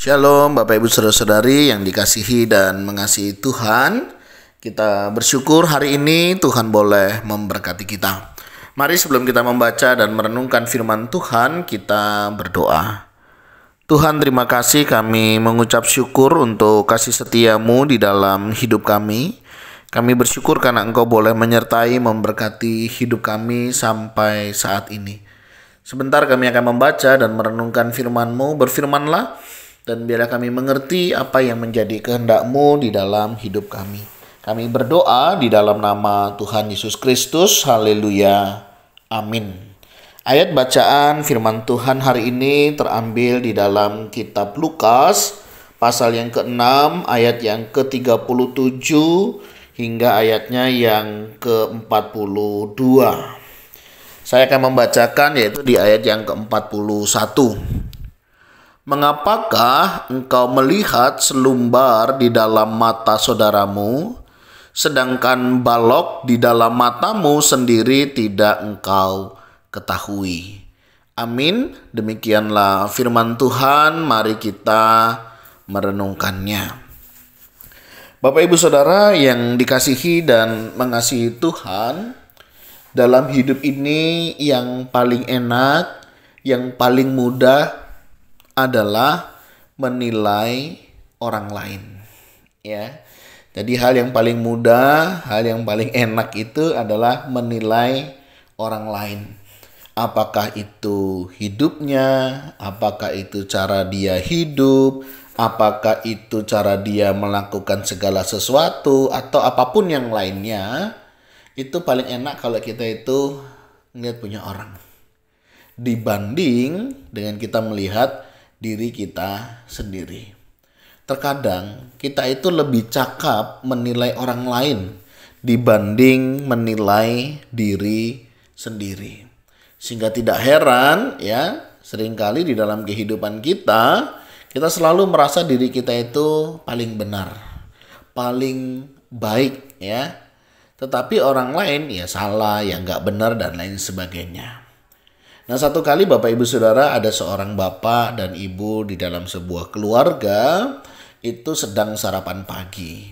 Shalom Bapak Ibu Saudara-saudari yang dikasihi dan mengasihi Tuhan. Kita bersyukur hari ini Tuhan boleh memberkati kita. Mari sebelum kita membaca dan merenungkan firman Tuhan, kita berdoa. Tuhan, terima kasih, kami mengucap syukur untuk kasih setiamu di dalam hidup kami. Kami bersyukur karena Engkau boleh menyertai memberkati hidup kami sampai saat ini. Sebentar kami akan membaca dan merenungkan firman-Mu. Berfirmanlah dan biarlah kami mengerti apa yang menjadi kehendak-Mu di dalam hidup kami. Kami berdoa di dalam nama Tuhan Yesus Kristus. Haleluya. Amin. Ayat bacaan firman Tuhan hari ini terambil di dalam kitab Lukas, pasal yang ke-6, ayat yang ke-37 hingga ayatnya yang ke-42. Saya akan membacakan yaitu di ayat yang ke-41. Mengapakah engkau melihat selumbar di dalam mata saudaramu, sedangkan balok di dalam matamu sendiri tidak engkau ketahui? Amin. Demikianlah firman Tuhan, mari kita merenungkannya. Bapak Ibu Saudara yang dikasihi dan mengasihi Tuhan, dalam hidup ini yang paling enak, yang paling mudah adalah menilai orang lain, ya. Jadi hal yang paling mudah, hal yang paling enak itu adalah menilai orang lain. Apakah itu hidupnya, apakah itu cara dia hidup, apakah itu cara dia melakukan segala sesuatu, atau apapun yang lainnya. Itu paling enak kalau kita itu melihat punya orang, dibanding dengan kita melihat diri kita sendiri. Terkadang kita itu lebih cakap menilai orang lain dibanding menilai diri sendiri. Sehingga tidak heran ya, seringkali di dalam kehidupan kita selalu merasa diri kita itu paling benar, paling baik ya. Tetapi orang lain ya salah, ya nggak benar dan lain sebagainya. Nah, satu kali Bapak Ibu Saudara, ada seorang bapak dan ibu di dalam sebuah keluarga itu sedang sarapan pagi.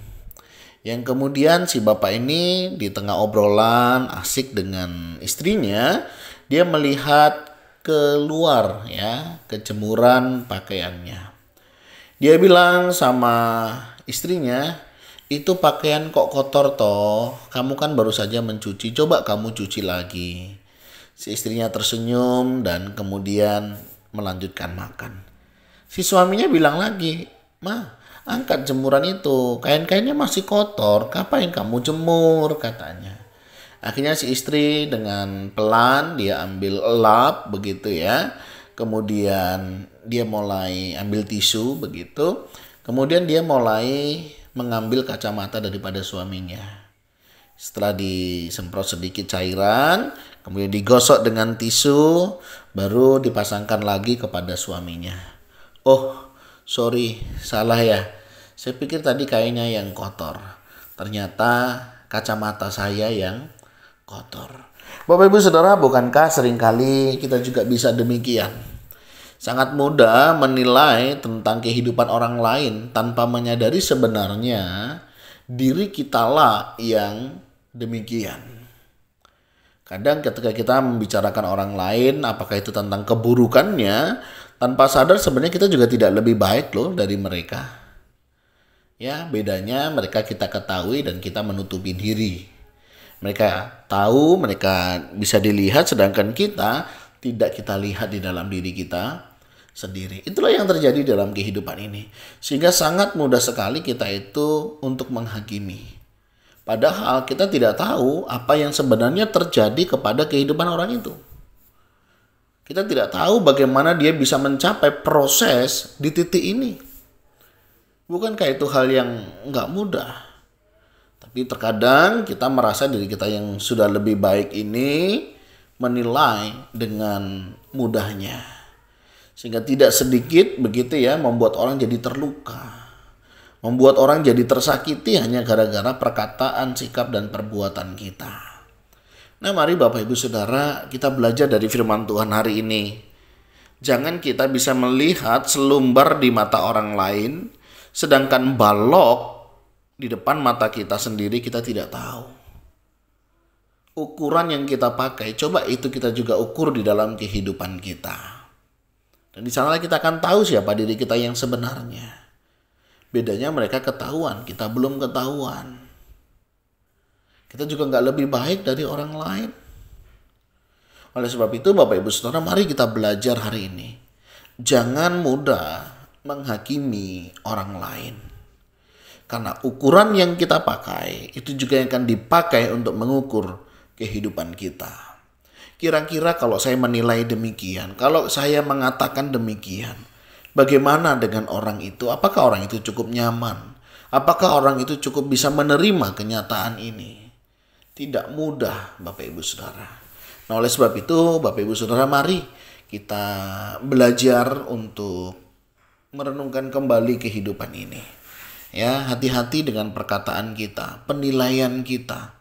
Yang kemudian si bapak ini di tengah obrolan asik dengan istrinya, dia melihat keluar ya, kejemuran pakaiannya. Dia bilang sama istrinya, "Itu pakaian kok kotor toh? Kamu kan baru saja mencuci, coba kamu cuci lagi." Si istrinya tersenyum dan kemudian melanjutkan makan. Si suaminya bilang lagi, "Ma, angkat jemuran itu, kain-kainnya masih kotor, ngapain kamu jemur?" katanya. Akhirnya si istri dengan pelan dia ambil lap begitu ya. Kemudian dia mulai ambil tisu begitu. Kemudian dia mulai mengambil kacamata daripada suaminya. Setelah disemprot sedikit cairan, kemudian digosok dengan tisu, baru dipasangkan lagi kepada suaminya. "Oh, sorry, salah ya. Saya pikir tadi kainnya yang kotor. Ternyata kacamata saya yang kotor." Bapak Ibu Saudara, bukankah seringkali kita juga bisa demikian? Sangat mudah menilai tentang kehidupan orang lain tanpa menyadari sebenarnya diri kitalah yang demikian. Kadang ketika kita membicarakan orang lain, apakah itu tentang keburukannya, tanpa sadar sebenarnya kita juga tidak lebih baik loh dari mereka. Ya, bedanya mereka kita ketahui dan kita menutupi diri. Mereka tahu, mereka bisa dilihat, sedangkan kita tidak kita lihat di dalam diri kita sendiri. Itulah yang terjadi dalam kehidupan ini. Sehingga sangat mudah sekali kita itu untuk menghakimi. Padahal kita tidak tahu apa yang sebenarnya terjadi kepada kehidupan orang itu. Kita tidak tahu bagaimana dia bisa mencapai proses di titik ini. Bukankah itu hal yang nggak mudah? Tapi terkadang kita merasa diri kita yang sudah lebih baik ini menilai dengan mudahnya. Sehingga tidak sedikit begitu ya membuat orang jadi terluka. Membuat orang jadi tersakiti hanya gara-gara perkataan, sikap, dan perbuatan kita. Nah, mari Bapak Ibu Saudara, kita belajar dari firman Tuhan hari ini. Jangan kita bisa melihat selumbar di mata orang lain, sedangkan balok di depan mata kita sendiri kita tidak tahu. Ukuran yang kita pakai, coba itu kita juga ukur di dalam kehidupan kita. Dan di sanalah kita akan tahu siapa diri kita yang sebenarnya. Bedanya mereka ketahuan, kita belum ketahuan. Kita juga nggak lebih baik dari orang lain. Oleh sebab itu Bapak Ibu Saudara, mari kita belajar hari ini. Jangan mudah menghakimi orang lain. Karena ukuran yang kita pakai itu juga yang akan dipakai untuk mengukur kehidupan kita. Kira-kira kalau saya menilai demikian, kalau saya mengatakan demikian, bagaimana dengan orang itu? Apakah orang itu cukup nyaman? Apakah orang itu cukup bisa menerima kenyataan ini? Tidak mudah Bapak Ibu Saudara. Nah, oleh sebab itu Bapak Ibu Saudara, mari kita belajar untuk merenungkan kembali kehidupan ini. Ya, hati-hati dengan perkataan kita, penilaian kita.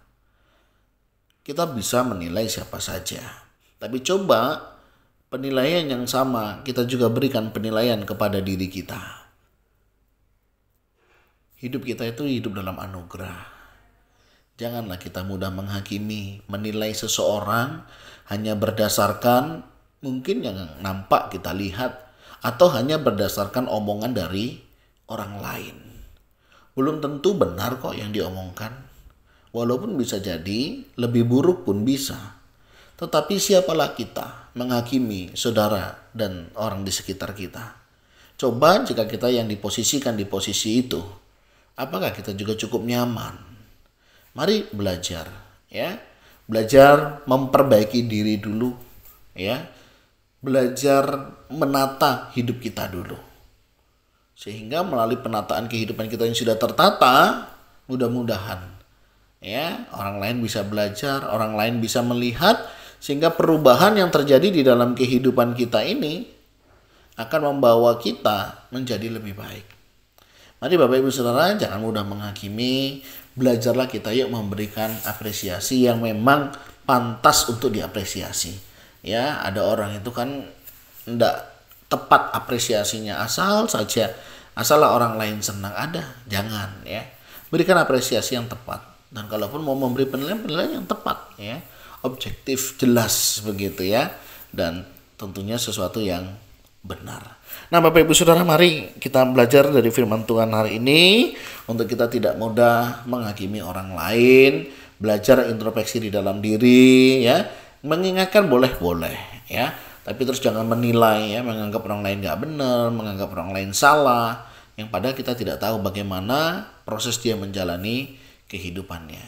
Kita bisa menilai siapa saja. Tapi coba penilaian yang sama kita juga berikan penilaian kepada diri kita. Hidup kita itu hidup dalam anugerah. Janganlah kita mudah menghakimi, menilai seseorang hanya berdasarkan mungkin yang nampak kita lihat atau hanya berdasarkan omongan dari orang lain. Belum tentu benar kok yang diomongkan. Walaupun bisa jadi lebih buruk pun bisa. Tetapi siapalah kita menghakimi saudara dan orang di sekitar kita. Coba jika kita yang diposisikan di posisi itu, apakah kita juga cukup nyaman? Mari belajar, ya. Belajar memperbaiki diri dulu, ya. Belajar menata hidup kita dulu. Sehingga melalui penataan kehidupan kita yang sudah tertata, mudah-mudahan ya, orang lain bisa belajar, orang lain bisa melihat, sehingga perubahan yang terjadi di dalam kehidupan kita ini akan membawa kita menjadi lebih baik. Mari Bapak Ibu Saudara, jangan mudah menghakimi. Belajarlah kita yuk memberikan apresiasi yang memang pantas untuk diapresiasi. Ya, ada orang itu kan enggak tepat apresiasinya, asal orang lain senang, jangan ya. Berikan apresiasi yang tepat. Dan kalaupun mau memberi penilaian yang tepat ya, objektif, jelas begitu ya, dan tentunya sesuatu yang benar. Nah Bapak Ibu Saudara, mari kita belajar dari firman Tuhan hari ini untuk kita tidak mudah menghakimi orang lain, belajar introspeksi di dalam diri ya, mengingatkan boleh ya, tapi terus jangan menilai ya, menganggap orang lain nggak benar, menganggap orang lain salah, yang padahal kita tidak tahu bagaimana proses dia menjalani kehidupannya.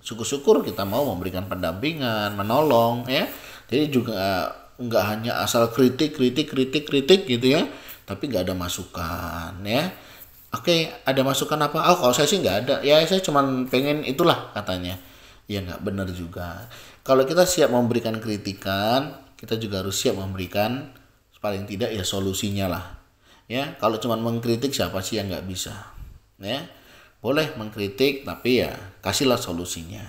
Syukur-syukur kita mau memberikan pendampingan, menolong ya. Jadi juga nggak hanya asal kritik gitu ya, tapi nggak ada masukan ya. Oke, ada masukan apa? Oh, kalau saya sih nggak ada. Ya saya cuma pengen itulah katanya. Ya nggak benar juga. Kalau kita siap memberikan kritikan, kita juga harus siap memberikan paling tidak ya solusinya lah. Ya, kalau cuma mengkritik siapa sih yang nggak bisa? Ya, boleh mengkritik tapi ya kasihlah solusinya.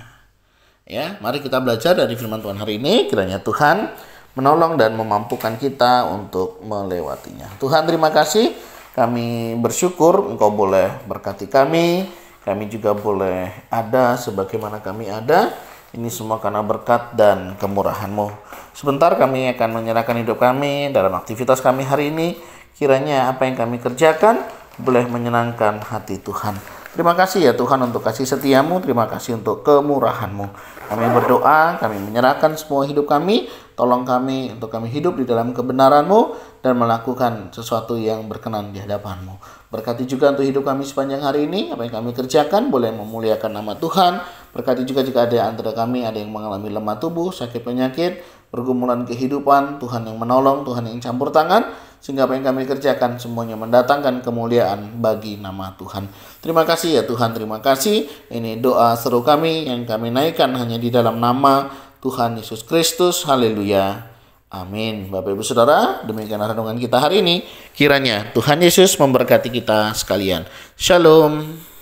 Ya, mari kita belajar dari firman Tuhan hari ini. Kiranya Tuhan menolong dan memampukan kita untuk melewatinya. Tuhan, terima kasih. Kami bersyukur Engkau boleh berkati kami. Kami juga boleh ada sebagaimana kami ada. Ini semua karena berkat dan kemurahan-Mu. Sebentar kami akan menyerahkan hidup kami dalam aktivitas kami hari ini. Kiranya apa yang kami kerjakan boleh menyenangkan hati Tuhan. Terima kasih ya Tuhan untuk kasih setiamu, terima kasih untuk kemurahan-Mu. Kami berdoa, kami menyerahkan semua hidup kami, tolong kami untuk kami hidup di dalam kebenaran-Mu dan melakukan sesuatu yang berkenan di hadapan-Mu. Berkati juga untuk hidup kami sepanjang hari ini, apa yang kami kerjakan boleh memuliakan nama Tuhan. Berkati juga jika ada antara kami ada yang mengalami lemah tubuh, sakit penyakit, pergumulan kehidupan, Tuhan yang menolong, Tuhan yang campur tangan, sehingga apa yang kami kerjakan semuanya mendatangkan kemuliaan bagi nama Tuhan. Terima kasih ya Tuhan, terima kasih. Ini doa seru kami yang kami naikkan hanya di dalam nama Tuhan Yesus Kristus. Haleluya. Amin. Bapak Ibu Saudara, demikian renungan kita hari ini. Kiranya Tuhan Yesus memberkati kita sekalian. Shalom.